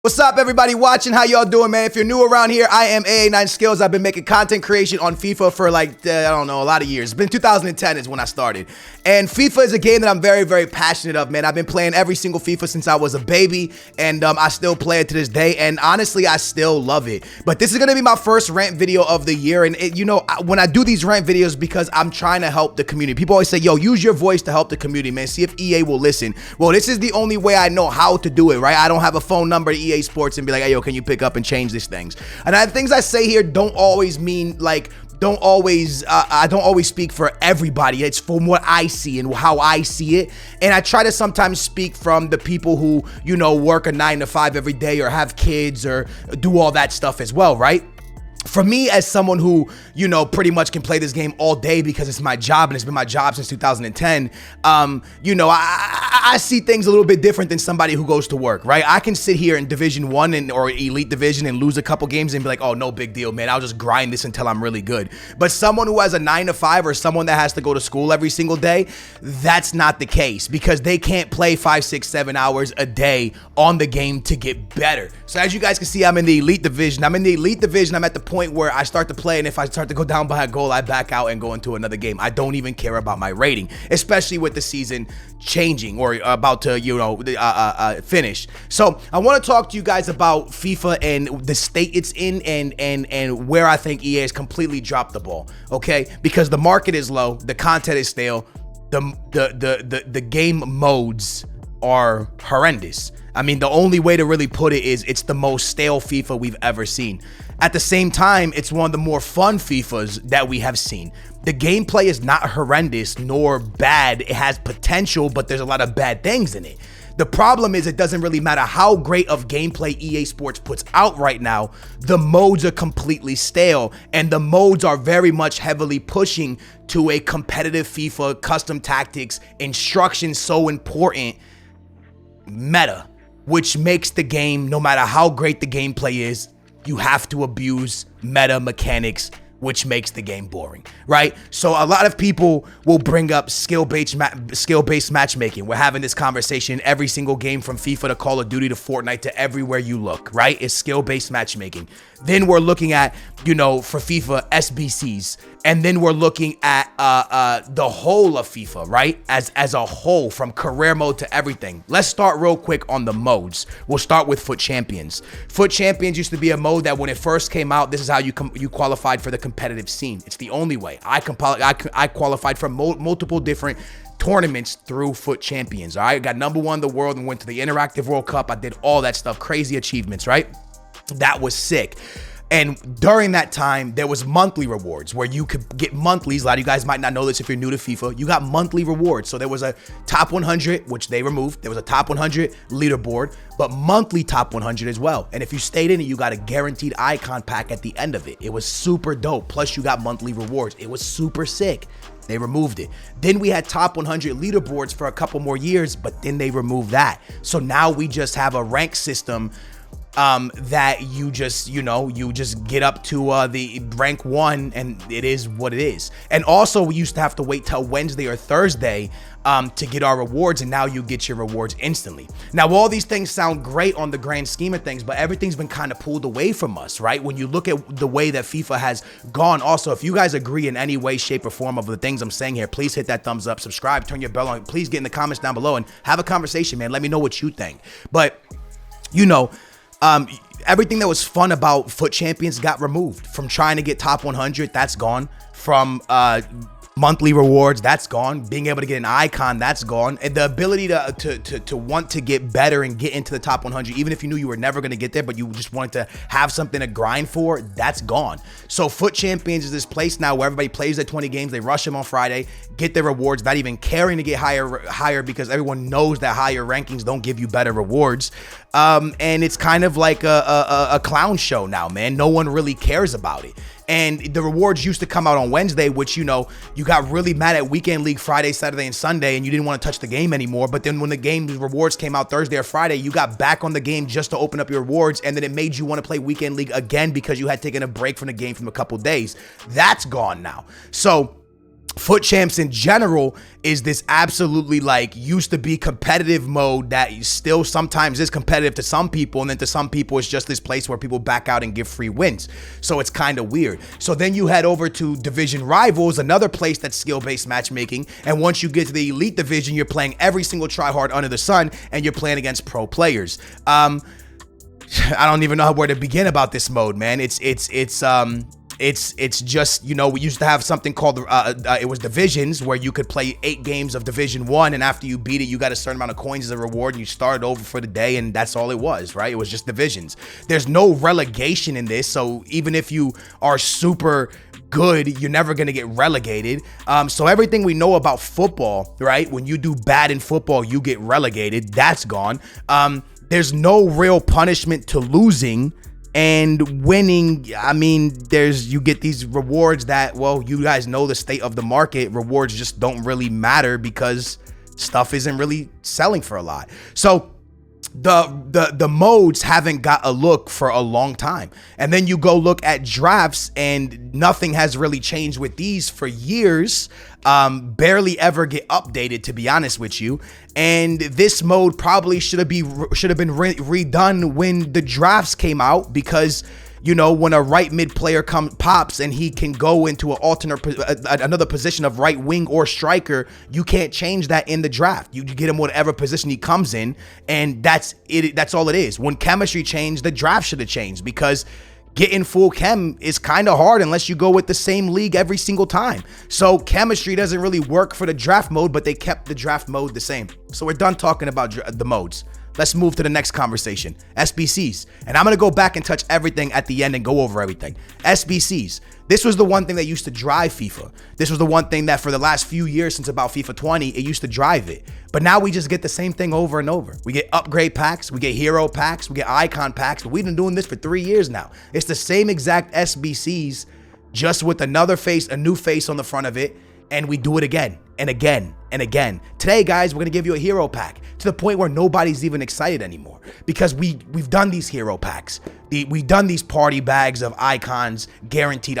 What's up, everybody watching? How y'all doing, man? If you're new around here, I am AA9 Skills. I've been making content creation on FIFA for I don't know, a lot of years. It's been 2010 is when I started. And FIFA is a game that I'm very, very passionate of, man. I've been playing every single FIFA since I was a baby, and I still play it to this day, and honestly, I still love it. But this is gonna be my first rant video of the year, and when I do these rant videos, because I'm trying to help the community. People always say, yo, use your voice to help the community, man. See if EA will listen. Well, this is the only way I know how to do it, right? I don't have a phone number to EA Sports and be like, hey, yo, can you pick up and change these things? And the things I say here don't always mean I don't always speak for everybody. It's from what I see and how I see it. And I try to sometimes speak from the people who, work a 9 to 5 every day or have kids or do all that stuff as well, right? For me, as someone who, pretty much can play this game all day because it's my job and it's been my job since 2010, I see things a little bit different than somebody who goes to work, right? I can sit here in Division 1 or Elite Division and lose a couple games and be like, oh, no big deal, man. I'll just grind this until I'm really good. But someone who has a 9 to 5 or someone that has to go to school every single day, that's not the case because they can't play 5, 6, 7 hours a day on the game to get better. So as you guys can see, I'm in the Elite Division. I'm at the point where I start to play, and if I start to go down by a goal, I back out and go into another game. I don't even care about my rating, especially with the season changing or about to finish. So I want to talk to you guys about FIFA and the state it's in and where I think EA has completely dropped the ball. Okay, because the market is low, the content is stale, the game modes are horrendous. I mean, the only way to really put it is it's the most stale FIFA we've ever seen. At the same time, it's one of the more fun FIFAs that we have seen. The gameplay is not horrendous nor bad. It has potential, but there's a lot of bad things in it. The problem is it doesn't really matter how great of gameplay EA Sports puts out right now. The modes are completely stale, and the modes are very much heavily pushing to a competitive FIFA, custom tactics, instructions so important meta, which makes the game, no matter how great the gameplay is, you have to abuse meta mechanics, which makes the game boring, right? So a lot of people will bring up skill-based matchmaking. We're having this conversation every single game from FIFA to Call of Duty to Fortnite to everywhere you look, right? It's skill-based matchmaking. Then we're looking at, for FIFA, SBCs. And then we're looking at the whole of FIFA, right? As a whole, from career mode to everything. Let's start real quick on the modes. We'll start with Foot Champions. Foot Champions used to be a mode that when it first came out, this is how you qualified for the competitive scene. It's the only way. I qualified for multiple different tournaments through Foot Champions, all right? Got #1 in the world and went to the Interactive World Cup. I did all that stuff, crazy achievements, right? That was sick. And during that time, there was monthly rewards where you could get monthlies. A lot of you guys might not know this if you're new to FIFA. You got monthly rewards. So there was a top 100, which they removed. There was a top 100 leaderboard, but monthly top 100 as well. And if you stayed in it, you got a guaranteed icon pack at the end of it. It was super dope. Plus, you got monthly rewards. It was super sick. They removed it. Then we had top 100 leaderboards for a couple more years, but then they removed that. So now we just have a rank system that you just get up to the rank 1, and it is what it is. And also we used to have to wait till Wednesday or Thursday to get our rewards, and now you get your rewards instantly. Now all these things sound great on the grand scheme of things, but everything's been kind of pulled away from us, right? When you look at the way that FIFA has gone. Also, if you guys agree in any way, shape, or form of the things I'm saying here, please hit that thumbs up, subscribe, turn your bell on. Please get in the comments down below and have a conversation, man. Let me know what you think. But everything that was fun about Foot Champions got removed. From trying to get top 100, that's gone. From monthly rewards, that's gone. Being able to get an icon, that's gone. And the ability to want to get better and get into the top 100, even if you knew you were never going to get there, but you just wanted to have something to grind for, that's gone. So Foot Champions is this place now where everybody plays their 20 games, they rush them on Friday, get their rewards, not even caring to get higher because everyone knows that higher rankings don't give you better rewards. And it's kind of like a clown show now, man. No one really cares about it. And the rewards used to come out on Wednesday, which, you got really mad at Weekend League Friday, Saturday, and Sunday, and you didn't want to touch the game anymore. But then when the game's rewards came out Thursday or Friday, you got back on the game just to open up your rewards, and then it made you want to play Weekend League again because you had taken a break from the game from a couple days. That's gone now. So Foot Champs in general is this absolutely like used to be competitive mode that still sometimes is competitive to some people, and then to some people it's just this place where people back out and give free wins. So it's kind of weird. So then you head over to Division Rivals, another place that's skill-based matchmaking, and once you get to the Elite Division, you're playing every single tryhard under the sun, and you're playing against pro players. I don't even know where to begin about this mode, man. It's just, you know, we used to have something called it was divisions, where you could play 8 games of Division 1, and after you beat it, you got a certain amount of coins as a reward, and you started over for the day, and that's all it was, right? It was just divisions. There's no relegation in this, so even if you are super good, you're never gonna get relegated. So everything we know about football, right? When you do bad in football, you get relegated. That's gone. There's no real punishment to losing. And winning, I mean, you get these rewards that, well, you guys know the state of the market. Rewards just don't really matter because stuff isn't really selling for a lot. So the modes haven't got a look for a long time. And then you go look at drafts, and nothing has really changed with these for years. Barely ever get updated, to be honest with you. And this mode probably should have been redone when the drafts came out, because, you know, when a right mid player pops and he can go into another position of right wing or striker, you can't change that in the draft. You get him whatever position he comes in, and that's it. That's all it is. When chemistry changed, the draft should have changed, because getting full chem is kind of hard unless you go with the same league every single time. So chemistry doesn't really work for the draft mode, but they kept the draft mode the same. So we're done talking about the modes. Let's move to the next conversation. SBCs. And I'm going to go back and touch everything at the end and go over everything. SBCs. This was the one thing that used to drive FIFA. This was the one thing that for the last few years, since about FIFA 20, it used to drive it. But now we just get the same thing over and over. We get upgrade packs, we get hero packs, we get icon packs. But we've been doing this for 3 years now. It's the same exact SBCs, just with another face, a new face on the front of it. And we do it again and again and again. Today, guys, we're going to give you a hero pack, to the point where nobody's even excited anymore, because we've done these hero packs. We've done these party bags of icons, guaranteed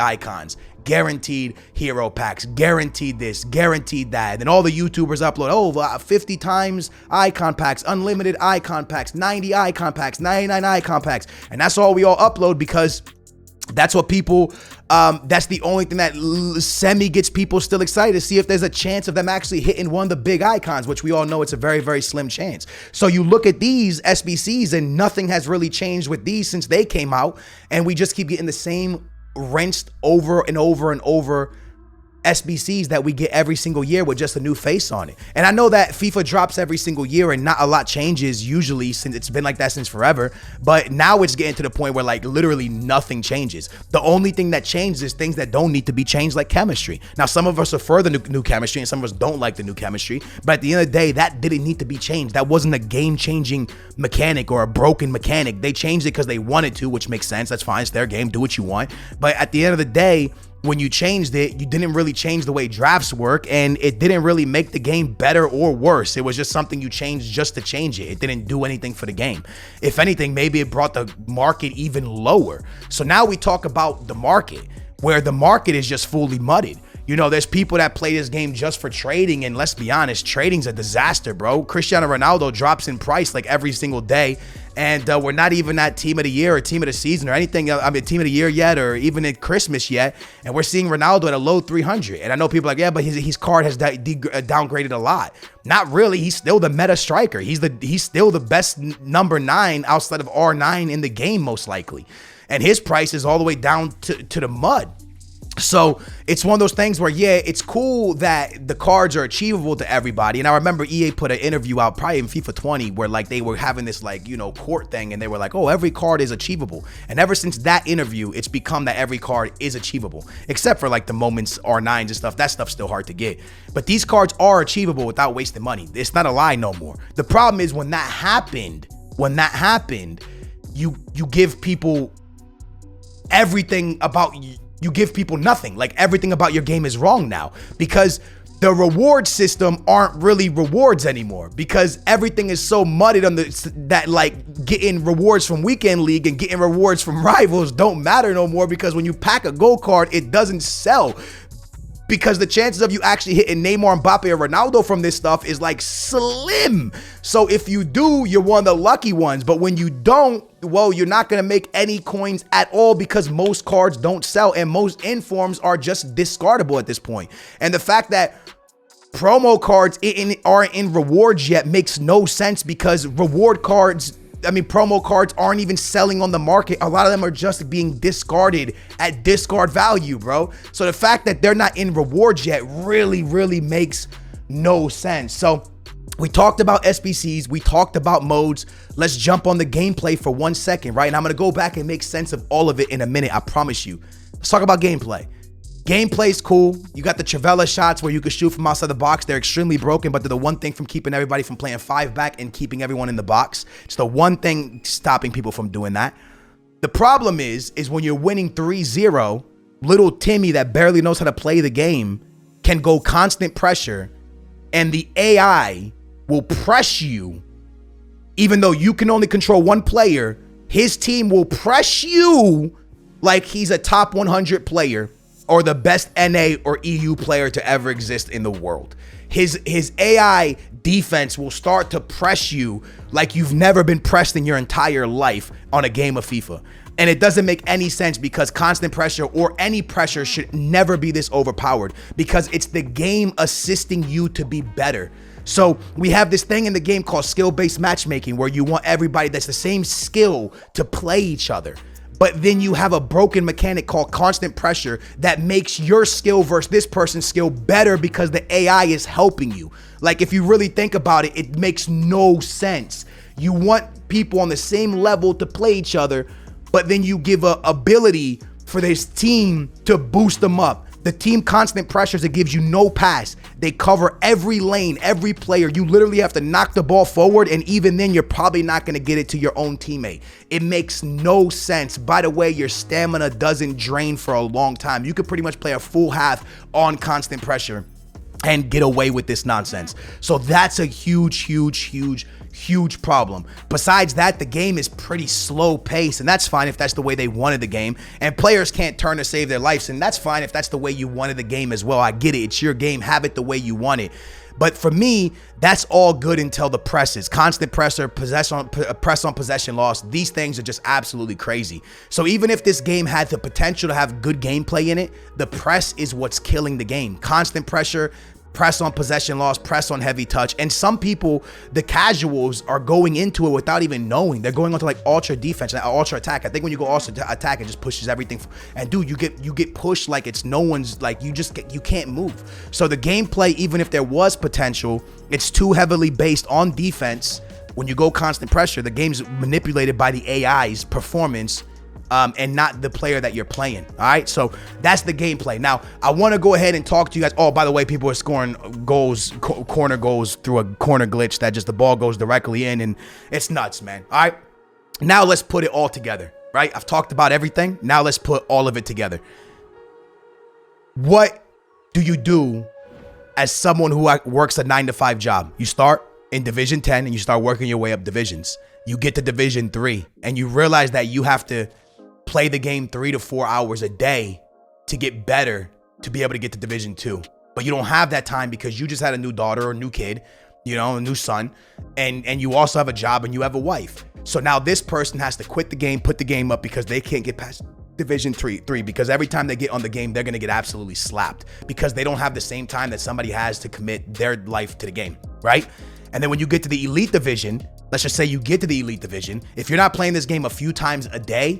hero packs, guaranteed this, guaranteed that. And all the YouTubers upload, 50 times icon packs, unlimited icon packs, 90 icon packs, 99 icon packs. And that's all we all upload, because that's what people, that's the only thing that semi gets people still excited, to see if there's a chance of them actually hitting one of the big icons, which we all know it's a very, very slim chance. So you look at these SBCs, and nothing has really changed with these since they came out. And we just keep getting the same rinsed over and over and over SBCs that we get every single year with just a new face on it. And I know that FIFA drops every single year and not a lot changes usually, since it's been like that since forever, but now it's getting to the point where like literally nothing changes. The only thing that changes is things that don't need to be changed, like chemistry. Now, some of us prefer the new chemistry and some of us don't like the new chemistry, but at the end of the day, that didn't need to be changed. That wasn't a game-changing mechanic or a broken mechanic. They changed it because they wanted to, which makes sense. That's fine. It's their game. Do what you want. But at the end of the day, when you changed it, you didn't really change the way drafts work, and it didn't really make the game better or worse. It was just something you changed just to change it. It didn't do anything for the game. If anything, maybe it brought the market even lower. So now we talk about the market, where the market is just fully muddied. You know, there's people that play this game just for trading, and let's be honest, trading's a disaster, bro. Cristiano Ronaldo drops in price like every single day, and we're not even at team of the year or team of the season or anything. I mean, team of the year yet, or even at Christmas yet, and we're seeing Ronaldo at a low 300. And I know people are like, yeah, but his card has downgraded a lot. Not really. He's still the meta striker. He's still the best number 9 outside of R9 in the game, most likely. And his price is all the way down to the mud. So it's one of those things where, yeah, it's cool that the cards are achievable to everybody. And I remember EA put an interview out probably in FIFA 20 where like they were having this like, you know, court thing, and they were like, oh, every card is achievable. And ever since that interview, it's become that every card is achievable, except for like the moments R9s and stuff. That stuff's still hard to get. But these cards are achievable without wasting money. It's not a lie no more. The problem is when that happened, you give people everything about you. You give people nothing. Like everything about your game is wrong now, because the reward system aren't really rewards anymore, because everything is so muddied on that like getting rewards from weekend league and getting rewards from rivals don't matter no more, because when you pack a gold card, it doesn't sell. because the chances of you actually hitting Neymar, Mbappe, or Ronaldo from this stuff is like slim. So if you do, you're one of the lucky ones. But when you don't, well, you're not going to make any coins at all because most cards don't sell and most informs are just discardable at this point. And the fact that promo cards aren't in rewards yet makes no sense because promo cards aren't even selling on the market. A lot of them are just being discarded at discard value, bro. So the fact that they're not in rewards yet really, really makes no sense. So we talked about SBCs. We talked about modes. Let's jump on the gameplay for 1 second, right? And I'm going to go back and make sense of all of it in a minute. I promise you. Let's talk about gameplay. Gameplay's cool. You got the Trivela shots where you can shoot from outside the box. They're extremely broken, but they're the one thing from keeping everybody from playing 5 back and keeping everyone in the box. It's the one thing stopping people from doing that. The problem is when you're winning 3-0, little Timmy that barely knows how to play the game can go constant pressure, and the AI will press you. Even though you can only control one player, his team will press you like he's a top 100 player or the best NA or EU player to ever exist in the world. His AI defense will start to press you like you've never been pressed in your entire life on a game of FIFA. And it doesn't make any sense because constant pressure or any pressure should never be this overpowered because it's the game assisting you to be better. So we have this thing in the game called skill-based matchmaking where you want everybody that's the same skill to play each other. But then you have a broken mechanic called constant pressure that makes your skill versus this person's skill better because the AI is helping you. Like if you really think about it, it makes no sense. You want people on the same level to play each other, but then you give a ability for this team to boost them up. The team constant pressures, it gives you no pass. They cover every lane, every player. You literally have to knock the ball forward, and even then, you're probably not going to get it to your own teammate. It makes no sense. By the way, your stamina doesn't drain for a long time. You could pretty much play a full half on constant pressure and get away with this nonsense. So that's a huge problem. Besides that, the game is pretty slow paced, and that's fine if that's the way they wanted the game. And players can't turn to save their lives, and that's fine if that's the way you wanted the game as well. I get it. It's your game. Have it the way you want it. But for me, that's all good until the presses. Constant press on possession loss. These things are just absolutely crazy. So even if this game had the potential to have good gameplay in it, the press is what's killing the game. Constant pressure, press on possession loss, press on heavy touch. And some people, the casuals, are going into it without even knowing. They're going onto like ultra defense, ultra attack. I think when you go ultra attack, it just pushes everything. And dude, you get pushed like it's no one's, like you can't move. So the gameplay, even if there was potential, it's too heavily based on defense. When you go constant pressure, the game's manipulated by the AI's performance and not the player that you're playing. All right, so that's the gameplay. Now, I want to go ahead and talk to you guys. Oh, by the way, people are scoring goals, corner goals through a corner glitch that just the ball goes directly in, and it's nuts, man. All right, now let's put it all together, right? I've talked about everything. Now let's put all of it together. What do you do as someone who works a 9-to-5 job? You start in Division 10 and you start working your way up divisions. You get to Division 3 and you realize that you have to play the game 3 to 4 hours a day to get better to be able to get to Division 2. But you don't have that time because you just had a new daughter or a new kid, you know, a new son, and you also have a job and you have a wife. So now this person has to quit the game, put the game up because they can't get past Division 3 because every time they get on the game, they're going to get absolutely slapped because they don't have the same time that somebody has to commit their life to the game, right? And then when you get to the Elite Division, let's just say you get to the Elite Division, if you're not playing this game a few times a day,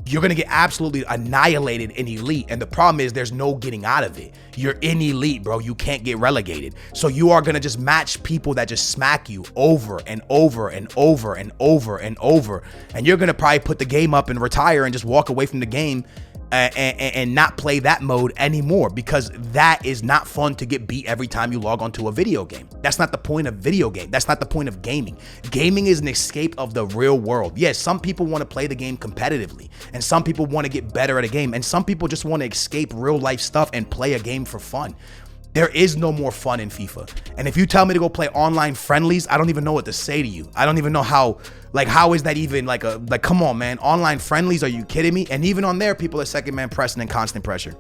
you're going to get absolutely annihilated in Elite. And the problem is there's no getting out of it. You're in Elite, bro. You can't get relegated. So you are going to just match people that just smack you over and over and over and over and over. And you're going to probably put the game up and retire and just walk away from the game and not play that mode anymore because that is not fun to get beat every time you log onto a video game. That's not the point of video game. That's not the point of gaming. Gaming is an escape of the real world. Yes, some people want to play the game competitively and some people want to get better at a game and some people just want to escape real life stuff and play a game for fun. There is no more fun in FIFA. And if you tell me to go play online friendlies, I don't even know what to say to you. I don't even know how is that even like come on, man. Online friendlies, are you kidding me? And even on there, people are second man pressing and constant pressure.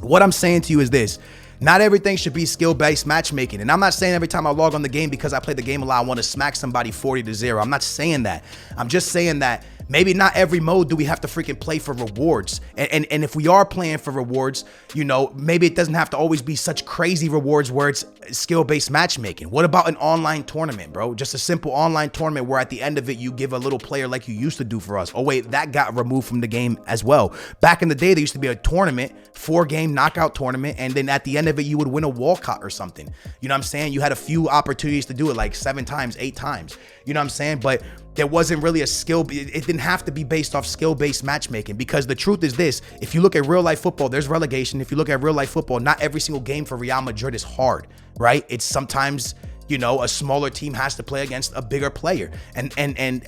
What I'm saying to you is this. Not everything should be skill-based matchmaking. And I'm not saying every time I log on the game because I play the game a lot, I want to smack somebody 40-0. I'm not saying that. I'm just saying that maybe not every mode do we have to freaking play for rewards. And if we are playing for rewards, you know, maybe it doesn't have to always be such crazy rewards where it's skill-based matchmaking. What about an online tournament, bro? Just a simple online tournament where at the end of it, you give a little player like you used to do for us. Oh, wait, that got removed from the game as well. Back in the day, there used to be a tournament, 4-game knockout tournament, and then at the end of it, you would win a Walcott or something. You know what I'm saying? You had a few opportunities to do it, like 7 times, 8 times. You know what I'm saying? But there wasn't really a skill. It didn't have to be based off skill-based matchmaking, because the truth is this: if you look at real life football, there's relegation. If you look at real life football, not every single game for Real Madrid is hard, right? It's sometimes, you know, a smaller team has to play against a bigger player. And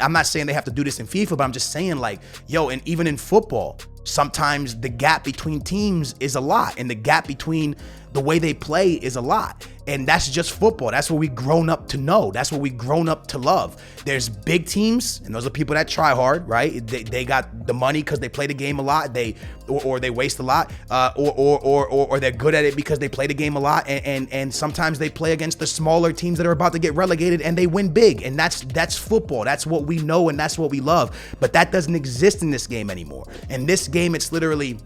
I'm not saying they have to do this in FIFA, but I'm just saying, like, yo, and even in football, sometimes the gap between teams is a lot, and the gap between the way they play is a lot. And that's just football. That's what we've grown up to know. That's what we've grown up to love. There's big teams, and those are people that try hard, right? They got the money because they play the game a lot. Or they waste a lot, or they're good at it because they play the game a lot. And sometimes they play against the smaller teams that are about to get relegated, and they win big. And that's football. That's what we know, and that's what we love. But that doesn't exist in this game anymore. In this game, it's literally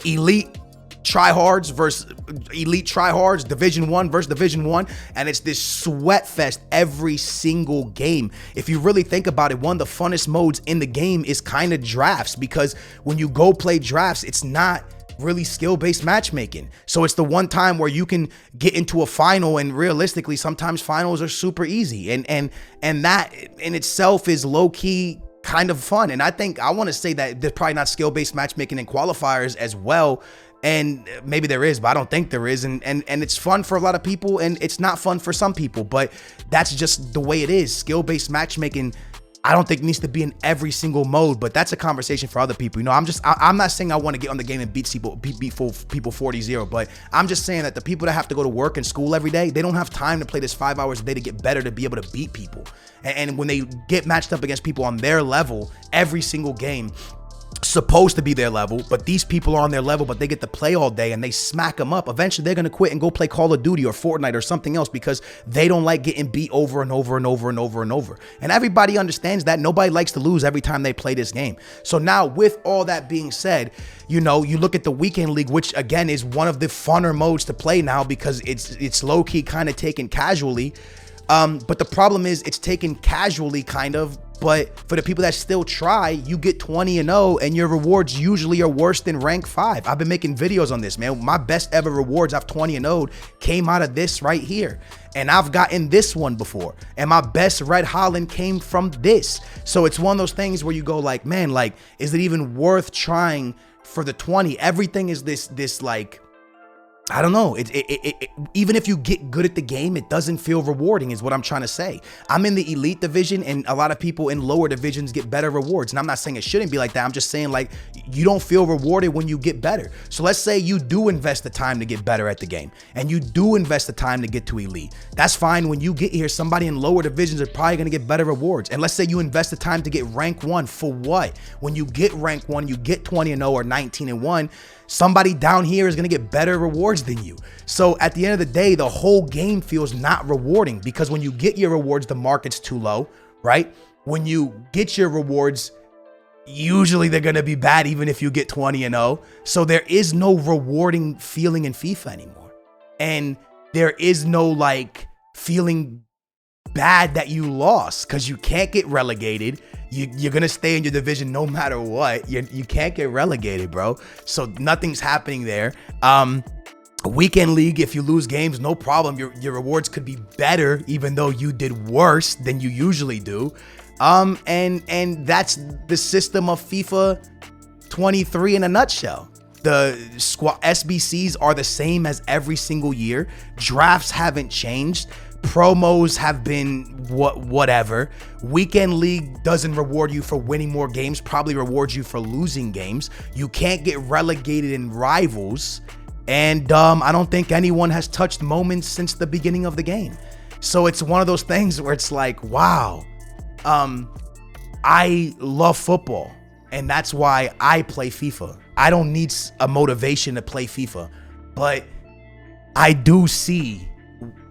elite tryhards versus elite tryhards, Division 1 versus Division 1, and it's this sweat fest every single game. If you really think about it, one of the funnest modes in the game is kind of drafts, because when you go play drafts, it's not really skill-based matchmaking. So it's the one time where you can get into a final, and realistically, sometimes finals are super easy, and that in itself is low-key kind of fun. And I want to say that there's probably not skill-based matchmaking in qualifiers as well. And maybe there is, but I don't think there is. And it's fun for a lot of people, and it's not fun for some people, but that's just the way it is. Skill-based matchmaking, I don't think needs to be in every single mode, but that's a conversation for other people. You know, I'm not saying I want to get on the game and beat people 40-0, but I'm just saying that the people that have to go to work and school every day, they don't have time to play this 5 hours a day to get better, to be able to beat people. And when they get matched up against people on their level, every single game, supposed to be their level, but these people are on their level, but they get to play all day and they smack them up. Eventually they're going to quit and go play Call of Duty or Fortnite or something else, because they don't like getting beat over and over and over and over and over. And everybody understands that. Nobody likes to lose every time they play this game. So now, with all that being said, you know, you look at the Weekend League, which again is one of the funner modes to play now, because it's low-key kind of taken casually. But the problem is it's taken casually kind of, but for the people that still try, you get 20-0 and your rewards usually are worse than rank 5. I've been making videos on this, man. My best ever rewards I've 20-0'd came out of this right here. And I've gotten this one before. And my best Red Holland came from this. So it's one of those things where you go like, man, like, is it even worth trying for the 20? Everything is this like, I don't know. Even if you get good at the game, it doesn't feel rewarding, is what I'm trying to say. I'm in the elite division, and a lot of people in lower divisions get better rewards. And I'm not saying it shouldn't be like that. I'm just saying, like, you don't feel rewarded when you get better. So let's say you do invest the time to get better at the game, and you do invest the time to get to elite. That's fine. When you get here, somebody in lower divisions are probably going to get better rewards. And let's say you invest the time to get rank 1. For what? When you get rank 1, you get 20-0 or 19-1. Somebody down here is going to get better rewards than you. So at the end of the day, the whole game feels not rewarding, because when you get your rewards, the market's too low, right? When you get your rewards, usually they're going to be bad, even if you get 20-0. So there is no rewarding feeling in FIFA anymore. And there is no like feeling bad that you lost, because you can't get relegated. You're going to stay in your division no matter what. You can't get relegated, bro. So nothing's happening there. Weekend League, if you lose games, no problem. Your rewards could be better, even though you did worse than you usually do. And that's the system of FIFA 23 in a nutshell. The SBCs are the same as every single year. Drafts haven't changed. Promos have been whatever. Weekend League doesn't reward you for winning more games, probably rewards you for losing games. You can't get relegated in rivals. And I don't think anyone has touched moments since the beginning of the game. So it's one of those things where it's like, wow, I love football, and that's why I play FIFA. I don't need a motivation to play FIFA, but I do see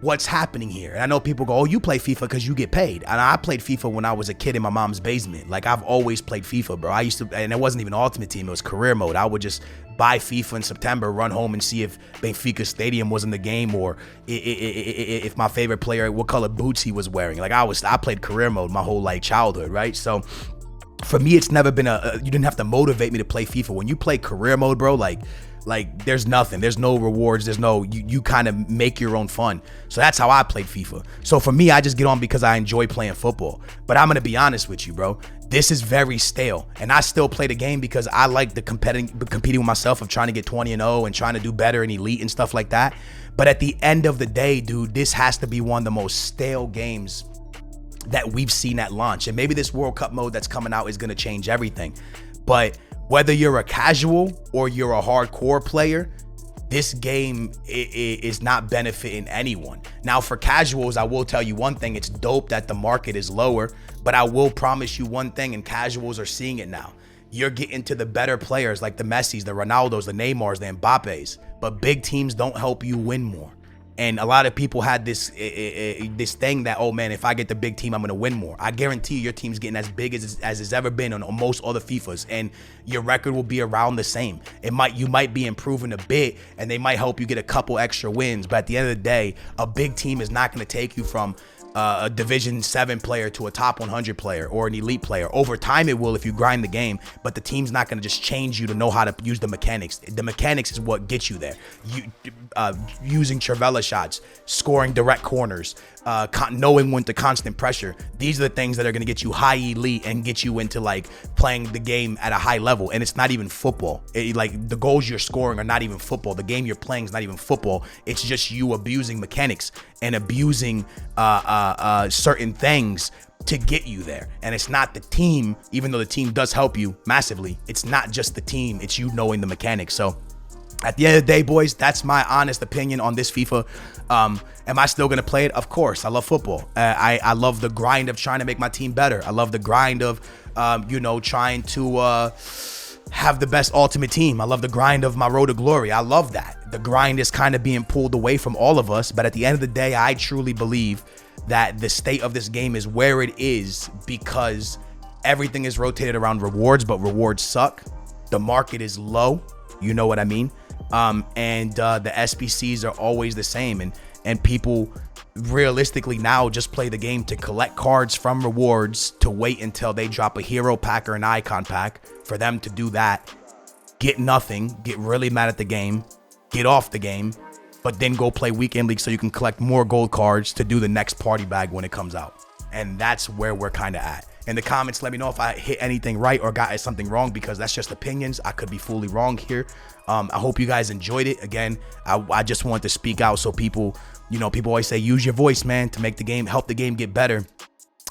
what's happening here. And I know people go, oh, you play FIFA because you get paid. And I played FIFA when I was a kid in my mom's basement. Like, I've always played FIFA, bro. I used to, and it wasn't even Ultimate Team, it was career mode. I would just buy FIFA in September, run home and see if Benfica Stadium was in the game, or if my favorite player, what color boots he was wearing. Like, I played career mode my whole like childhood, right? So for me, it's never been you didn't have to motivate me to play FIFA. When you play career mode, bro, like there's nothing, there's no rewards, there's no, you kind of make your own fun. So that's how I played FIFA. So for me, I just get on because I enjoy playing football. But I'm gonna be honest with you, bro, this is very stale, and I still play the game because I like the competing with myself of trying to get 20-0 and trying to do better in elite and stuff like that. But at the end of the day, dude, this has to be one of the most stale games that we've seen at launch. And maybe this World Cup mode that's coming out is gonna change everything. But whether you're a casual or you're a hardcore player, this game is not benefiting anyone. Now, for casuals, I will tell you one thing. It's dope that the market is lower, but I will promise you one thing, and casuals are seeing it now. You're getting to the better players like the Messis, the Ronaldos, the Neymars, the Mbappes, but big teams don't help you win more. And a lot of people had this thing that, oh man, if I get the big team, I'm gonna win more. I guarantee you your team's getting as big as it's ever been on most other FIFAs, and your record will be around the same. You might be improving a bit, and they might help you get a couple extra wins. But at the end of the day, a big team is not gonna take you from a Division 7 player to a top 100 player or an elite player. Over time it will if you grind the game, but the team's not going to just change you to know how to use the mechanics. The mechanics is what gets you there. Using Trivela shots, scoring direct corners, knowing when to constant pressure. These are the things that are going to get you high elite and get you into like playing the game at a high level. And it's not even football. Like the goals you're scoring are not even football. The game you're playing is not even football. It's just you abusing mechanics and abusing certain things to get you there. And it's not the team, even though the team does help you massively. It's not just the team, it's you knowing the mechanics. So at the end of the day, boys, that's my honest opinion on this FIFA. Am I still gonna play it? Of course. I love football. I love the grind of trying to make my team better. I love the grind of trying to have the best ultimate team. I love the grind of my road to glory. I love that. The grind is kind of being pulled away from all of us, but at the end of the day, I truly believe that the state of this game is where it is because everything is rotated around rewards, but rewards suck. The market is low, you know what I mean? And the SBCs are always the same, and people realistically now just play the game to collect cards from rewards, to wait until they drop a hero pack or an icon pack for them to do that, get nothing, get really mad at the game, get off the game, but then go play weekend league so you can collect more gold cards to do the next party bag when it comes out. And that's where we're kind of at. In the comments, let me know if I hit anything right or got something wrong, because that's just opinions. I could be fully wrong here. I hope you guys enjoyed it. Again, I just wanted to speak out so people, people always say, use your voice, man, to make the game, help the game get better.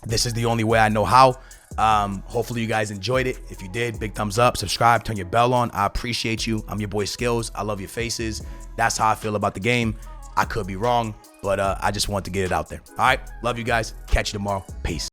This is the only way I know how. Hopefully you guys enjoyed it. If you did, big thumbs up, subscribe, turn your bell on. I appreciate you. I'm your boy Skills. I love your faces. That's how I feel about the game. I could be wrong, but I just want to get it out there. All right. Love you guys. Catch you tomorrow. Peace.